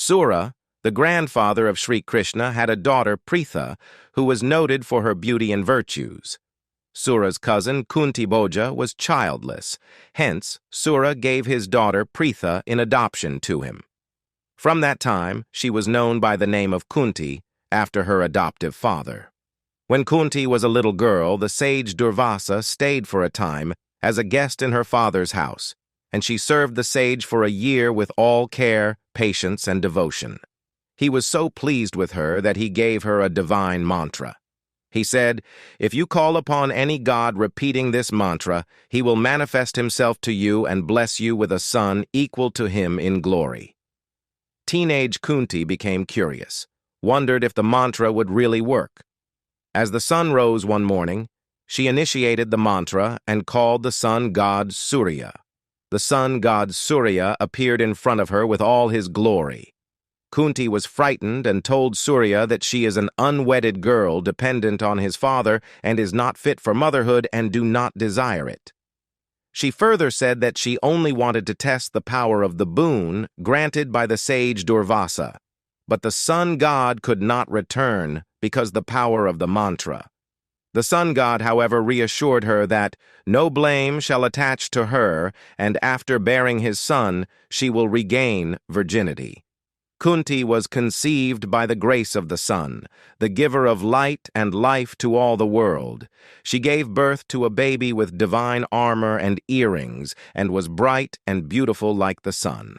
Sura, the grandfather of Sri Krishna, had a daughter, Pritha, who was noted for her beauty and virtues. Sura's cousin, Kunti Bhoja, was childless. Hence, Sura gave his daughter, Pritha, in adoption to him. From that time, she was known by the name of Kunti, after her adoptive father. When Kunti was a little girl, the sage Durvasa stayed for a time as a guest in her father's house, and she served the sage for a year with all care, patience, and devotion. He was so pleased with her that he gave her a divine mantra. He said, "If you call upon any god repeating this mantra, he will manifest himself to you and bless you with a son equal to him in glory." Teenage Kunti became curious, wondered if the mantra would really work. As the sun rose one morning, she initiated the mantra and called the sun god Surya. The sun god Surya appeared in front of her with all his glory. Kunti was frightened and told Surya that she is an unwedded girl dependent on his father and is not fit for motherhood and do not desire it. She further said that she only wanted to test the power of the boon granted by the sage Durvasa, but the sun god could not return because the power of the mantra. The sun god, however, reassured her that no blame shall attach to her, and after bearing his son, she will regain virginity. Kunti was conceived by the grace of the sun, the giver of light and life to all the world. She gave birth to a baby with divine armor and earrings, and was bright and beautiful like the sun.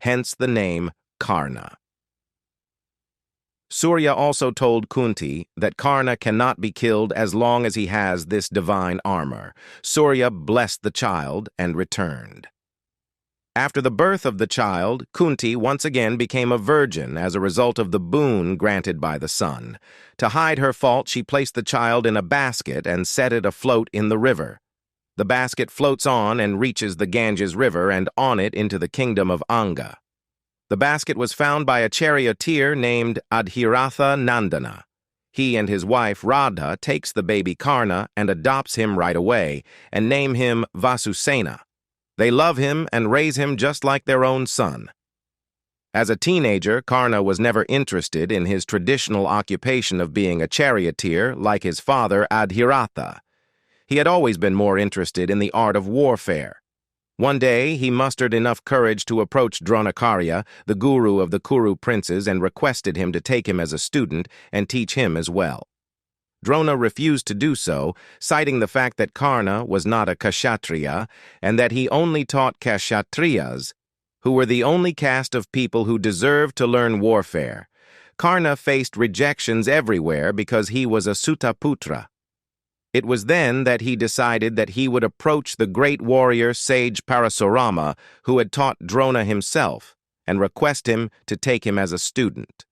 Hence the name Karna. Surya also told Kunti that Karna cannot be killed as long as he has this divine armor. Surya blessed the child and returned. After the birth of the child, Kunti once again became a virgin as a result of the boon granted by the sun. To hide her fault, she placed the child in a basket and set it afloat in the river. The basket floats on and reaches the Ganges River and on it into the kingdom of Anga. The basket was found by a charioteer named Adhiratha Nandana. He and his wife Radha takes the baby Karna and adopts him right away and name him Vasusena. They love him and raise him just like their own son. As a teenager, Karna was never interested in his traditional occupation of being a charioteer like his father Adhiratha. He had always been more interested in the art of warfare. One day, he mustered enough courage to approach Dronakarya, the guru of the Kuru princes, and requested him to take him as a student and teach him as well. Drona refused to do so, citing the fact that Karna was not a kshatriya and that he only taught kshatriyas, who were the only caste of people who deserved to learn warfare. Karna faced rejections everywhere because he was a suryaputra. It was then that he decided that he would approach the great warrior sage Parasurama, who had taught Drona himself, and request him to take him as a student.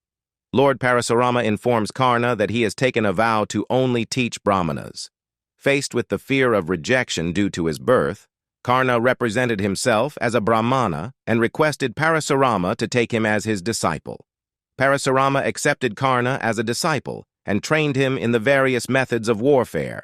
Lord Parasurama informs Karna that he has taken a vow to only teach Brahmanas. Faced with the fear of rejection due to his birth, Karna represented himself as a Brahmana and requested Parasurama to take him as his disciple. Parasurama accepted Karna as a disciple and trained him in the various methods of warfare.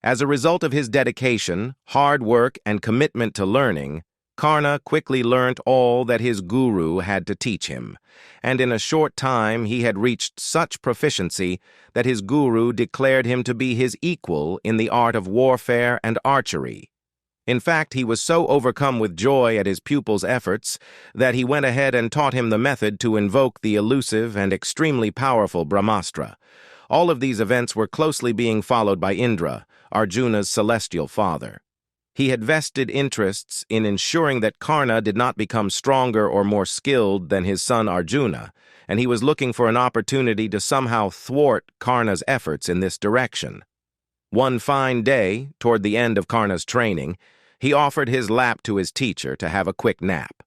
As a result of his dedication, hard work, and commitment to learning, Karna quickly learnt all that his guru had to teach him, and in a short time he had reached such proficiency that his guru declared him to be his equal in the art of warfare and archery. In fact, he was so overcome with joy at his pupil's efforts that he went ahead and taught him the method to invoke the elusive and extremely powerful Brahmastra. All of these events were closely being followed by Indra, Arjuna's celestial father. He had vested interests in ensuring that Karna did not become stronger or more skilled than his son Arjuna, and he was looking for an opportunity to somehow thwart Karna's efforts in this direction. One fine day, toward the end of Karna's training, he offered his lap to his teacher to have a quick nap.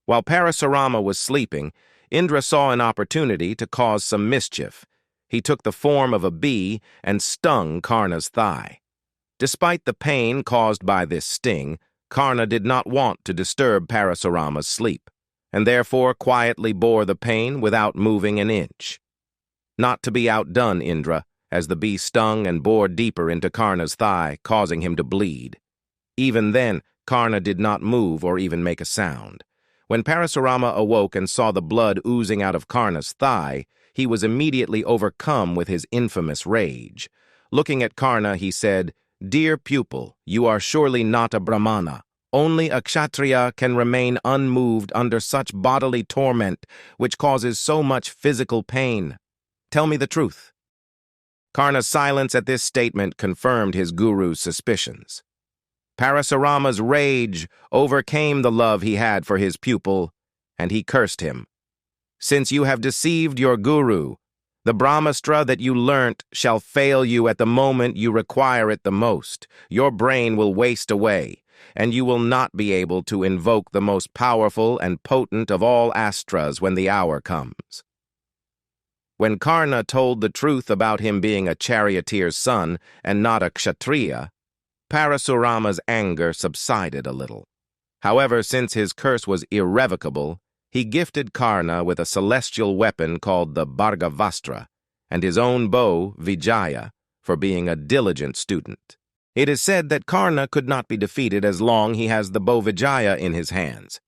While Parasurama was sleeping, Indra saw an opportunity to cause some mischief. He took the form of a bee and stung Karna's thigh. Despite the pain caused by this sting, Karna did not want to disturb Parasurama's sleep, and therefore quietly bore the pain without moving an inch. Not to be outdone, Indra, as the bee stung and bored deeper into Karna's thigh, causing him to bleed. Even then, Karna did not move or even make a sound. When Parasurama awoke and saw the blood oozing out of Karna's thigh, he was immediately overcome with his infamous rage. Looking at Karna, he said, "Dear pupil, you are surely not a Brahmana. Only a kshatriya can remain unmoved under such bodily torment, which causes so much physical pain. Tell me the truth." Karna's silence at this statement confirmed his guru's suspicions. Parasurama's rage overcame the love he had for his pupil, and he cursed him. "Since you have deceived your guru, the Brahmastra that you learnt shall fail you at the moment you require it the most. Your brain will waste away, and you will not be able to invoke the most powerful and potent of all astras when the hour comes." When Karna told the truth about him being a charioteer's son and not a kshatriya, Parasurama's anger subsided a little. However, since his curse was irrevocable, he gifted Karna with a celestial weapon called the Bhargavastra and his own bow, Vijaya, for being a diligent student. It is said that Karna could not be defeated as long he has the bow Vijaya in his hands.